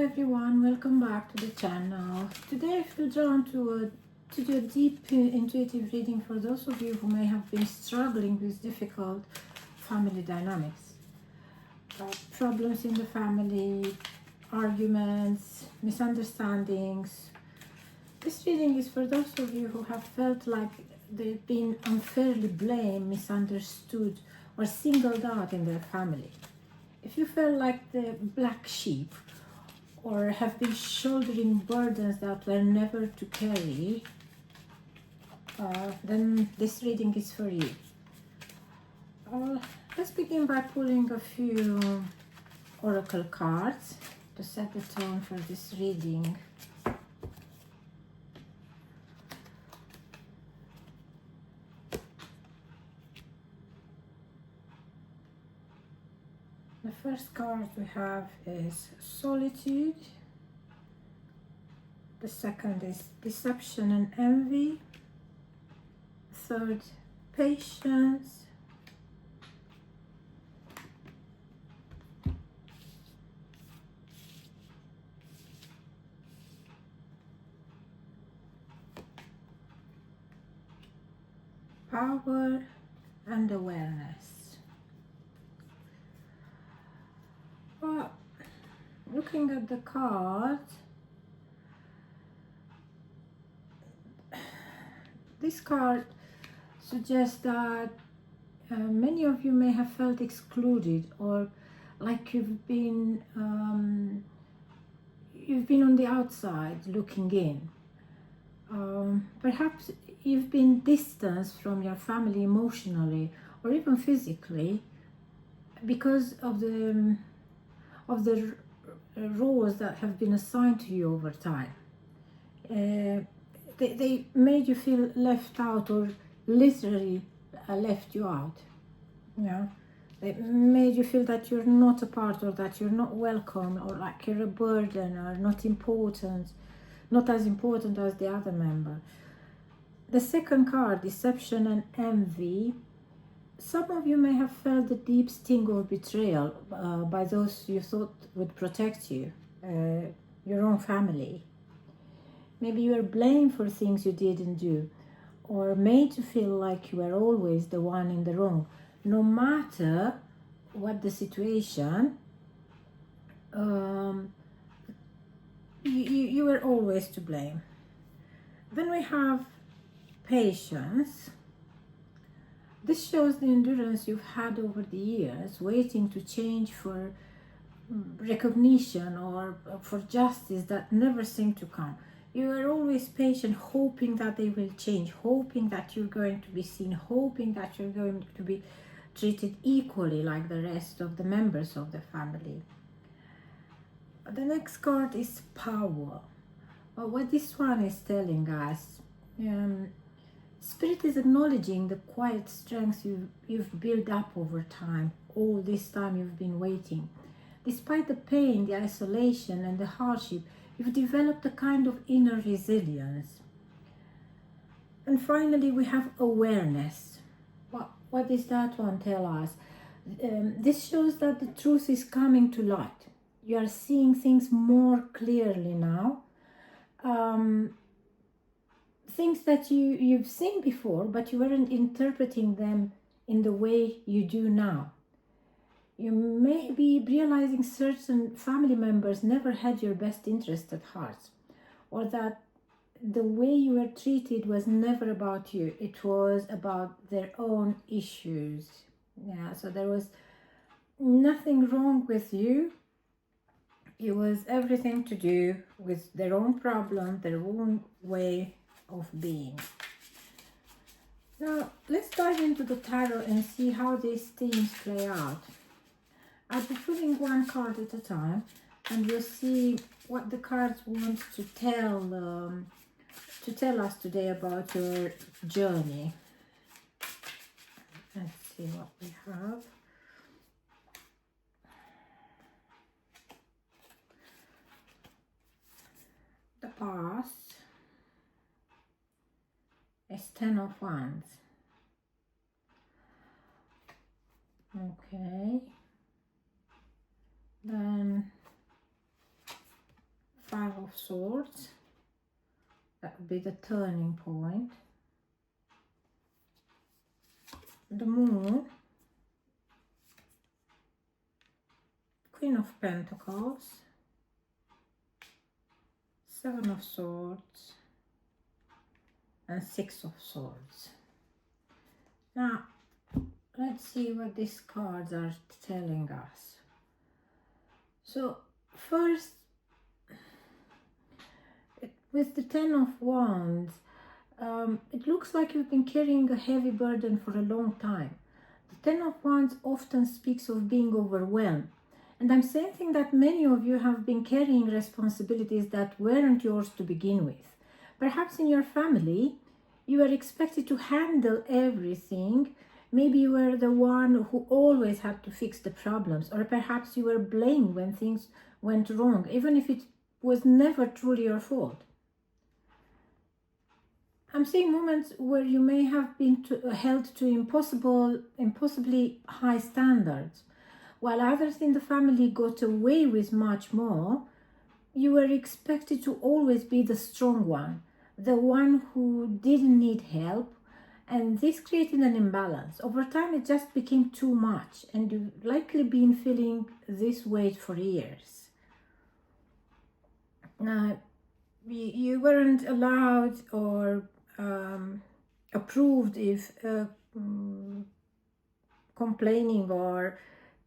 everyone, welcome back to the channel. Today I feel drawn to do a deep intuitive reading for those of you who may have been struggling with difficult family dynamics, problems in the family, arguments, misunderstandings. This reading is for those of you who have felt like they've been unfairly blamed, misunderstood, or singled out in their family. If you feel like the black sheep or have been shouldering burdens that were never to carry, then this reading is for you. Let's begin by pulling a few oracle cards to set the tone for this reading. The first card we have is Solitude. The second is Deception and Envy. Third, Patience. Power and Awareness. Well, looking at the cards, this card suggests that many of you may have felt excluded, or like you've been on the outside looking in. Perhaps you've been distanced from your family emotionally or even physically because of the roles that have been assigned to you over time. They made you feel left out, or literally left you out. They made you feel that you're not a part, or that you're not welcome, or like you're a burden, or not important, not as important as the other member. The second card, Deception and Envy. Some of you may have felt the deep sting of betrayal by those you thought would protect you, your own family. Maybe you were blamed for things you didn't do, or made to feel like you were always the one in the wrong. No matter what the situation, you were always to blame. Then we have Patience. This shows the endurance you've had over the years, waiting to change for recognition or for justice that never seemed to come. You are always patient, hoping that they will change, hoping that you're going to be seen, hoping that you're going to be treated equally like the rest of the members of the family. The next card is Power. What this one is telling us, Spirit is acknowledging the quiet strength you've built up over time. All this time you've been waiting. Despite the pain, the isolation, and the hardship, you've developed a kind of inner resilience. And finally, we have Awareness. What does that one tell us? This shows that the truth is coming to light. You are seeing things more clearly now. Things that you've seen before, but you weren't interpreting them in the way you do now. You may be realizing certain family members never had your best interest at heart, or that the way you were treated was never about you, it was about their own issues. So there was nothing wrong with you. It was everything to do with their own problem, their own way of being. Now let's dive into the tarot and see how these themes play out. I'll be pulling one card at a time, and we'll see what the cards want to tell us today about your journey. Let's see what we have. The past is Ten of Wands. Okay. Then of Swords. That would be the turning point. The Moon, Queen of Pentacles, Seven of Swords, and Six of Swords. Now, let's see what these cards are telling us. So, first, with the Ten of Wands, it looks like you've been carrying a heavy burden for a long time. The Ten of Wands often speaks of being overwhelmed. And I'm sensing that many of you have been carrying responsibilities that weren't yours to begin with. Perhaps in your family, you were expected to handle everything. Maybe you were the one who always had to fix the problems, or perhaps you were blamed when things went wrong, even if it was never truly your fault. I'm seeing moments where you may have been held to impossibly high standards. While others in the family got away with much more, you were expected to always be the strong one, the one who didn't need help, and this created an imbalance. Over time, it just became too much, and you've likely been feeling this weight for years. Now, you weren't allowed or approved if complaining or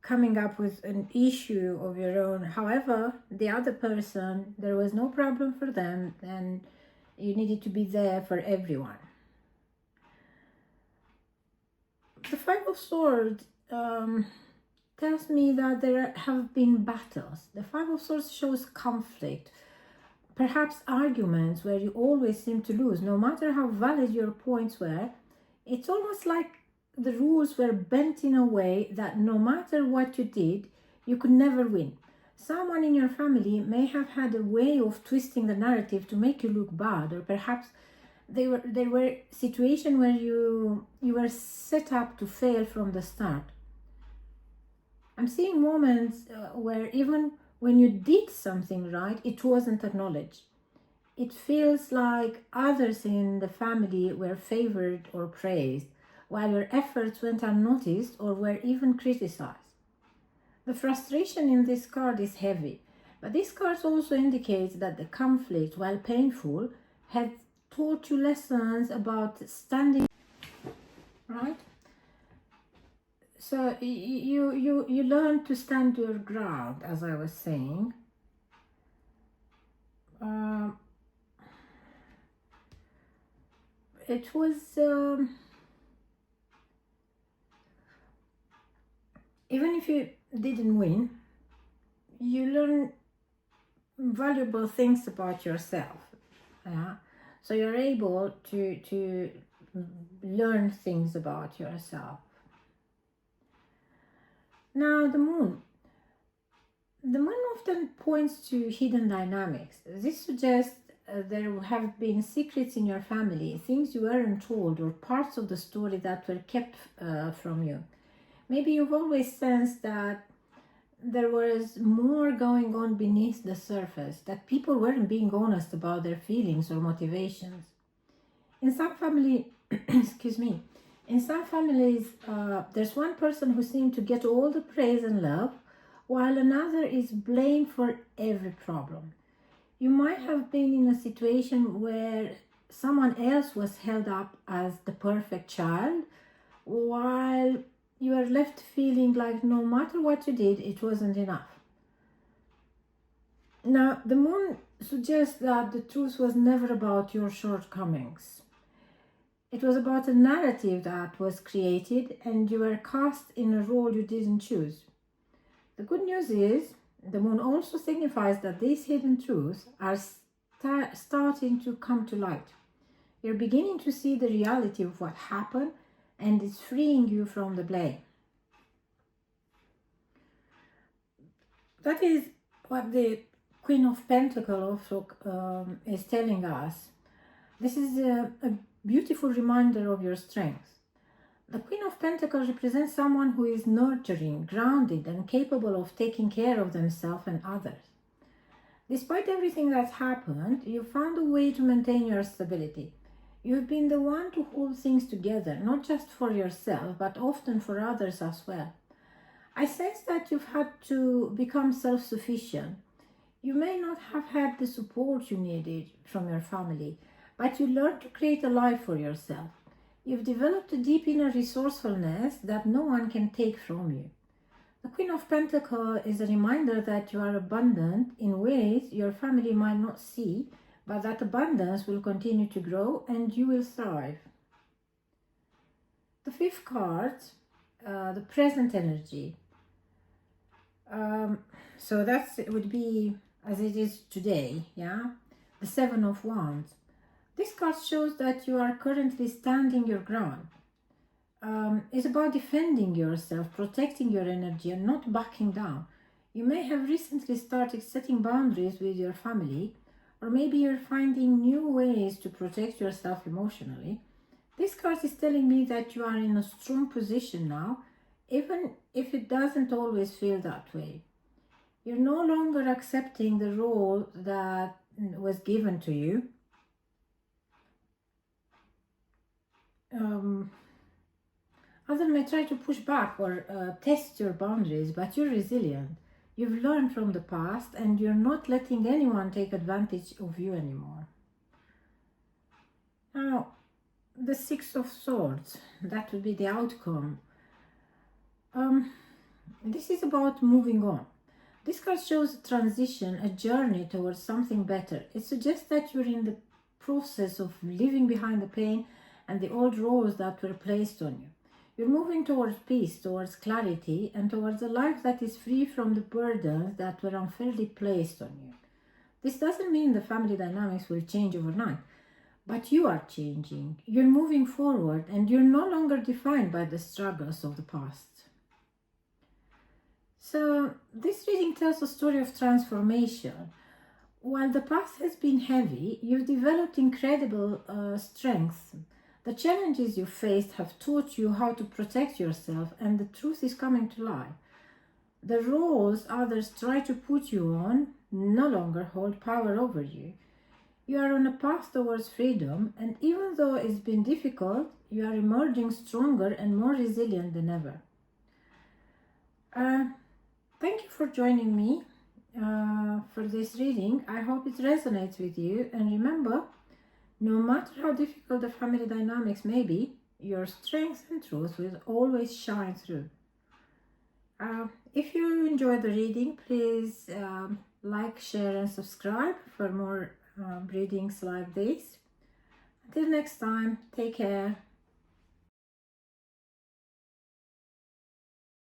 coming up with an issue of your own. However, the other person, there was no problem for them, and you needed to be there for everyone. The Five of Swords tells me that there have been battles. The Five of Swords shows conflict, perhaps arguments where you always seem to lose. No matter how valid your points were, it's almost like the rules were bent in a way that no matter what you did, you could never win. Someone in your family may have had a way of twisting the narrative to make you look bad, or perhaps there were situations where you were set up to fail from the start. I'm seeing moments where even when you did something right, it wasn't acknowledged. It feels like others in the family were favored or praised, while your efforts went unnoticed or were even criticized. The frustration in this card is heavy, but this card also indicates that the conflict, while painful, had taught you lessons about standing, right? So you learn to stand your ground, as I was saying. It was even if you didn't win, you learn valuable things about yourself. Yeah? So you're able to learn things about yourself. Now, the Moon. The Moon often points to hidden dynamics. This suggests there have been secrets in your family, things you weren't told, or parts of the story that were kept from you. Maybe you've always sensed that there was more going on beneath the surface, that people weren't being honest about their feelings or motivations. In some family, excuse me, in some families, there's one person who seems to get all the praise and love, while another is blamed for every problem. You might have been in a situation where someone else was held up as the perfect child, while you are left feeling like no matter what you did, it wasn't enough. Now, the Moon suggests that the truth was never about your shortcomings. It was about a narrative that was created, and you were cast in a role you didn't choose. The good news is, the Moon also signifies that these hidden truths are starting to come to light. You're beginning to see the reality of what happened, and it's freeing you from the blame. That is what the Queen of Pentacles also is telling us. This is a beautiful reminder of your strength. The Queen of Pentacles represents someone who is nurturing, grounded, and capable of taking care of themselves and others. Despite everything that's happened, you found a way to maintain your stability. You've been the one to hold things together, not just for yourself, but often for others as well. I sense that you've had to become self sufficient. You may not have had the support you needed from your family, but you learned to create a life for yourself. You've developed a deep inner resourcefulness that no one can take from you. The Queen of Pentacles is a reminder that you are abundant in ways your family might not see, but that abundance will continue to grow and you will thrive. The fifth card, the present energy. So that would be as it is today, yeah? The Seven of Wands. This card shows that you are currently standing your ground. It's about defending yourself, protecting your energy, and not backing down. You may have recently started setting boundaries with your family, or maybe you're finding new ways to protect yourself emotionally. This card is telling me that you are in a strong position now, even if it doesn't always feel that way. You're no longer accepting the role that was given to you. Others may try to push back or test your boundaries, but you're resilient. You've learned from the past and you're not letting anyone take advantage of you anymore. Now, the Six of Swords, that would be the outcome. This is about moving on. This card shows a transition, a journey towards something better. It suggests that you're in the process of leaving behind the pain and the old roles that were placed on you. You're moving towards peace, towards clarity, and towards a life that is free from the burdens that were unfairly placed on you. This doesn't mean the family dynamics will change overnight, but you are changing. You're moving forward, and you're no longer defined by the struggles of the past. So, this reading tells a story of transformation. While the past has been heavy, you've developed incredible strength. The challenges you faced have taught you how to protect yourself, and the truth is coming to light. The roles others try to put you on no longer hold power over you. You are on a path towards freedom, and even though it's been difficult, you are emerging stronger and more resilient than ever. Thank you for joining me for this reading. I hope it resonates with you, and remember, no matter how difficult the family dynamics may be, your strength and truth will always shine through. If you enjoyed the reading, please like, share, and subscribe for more readings like this. Until next time, take care.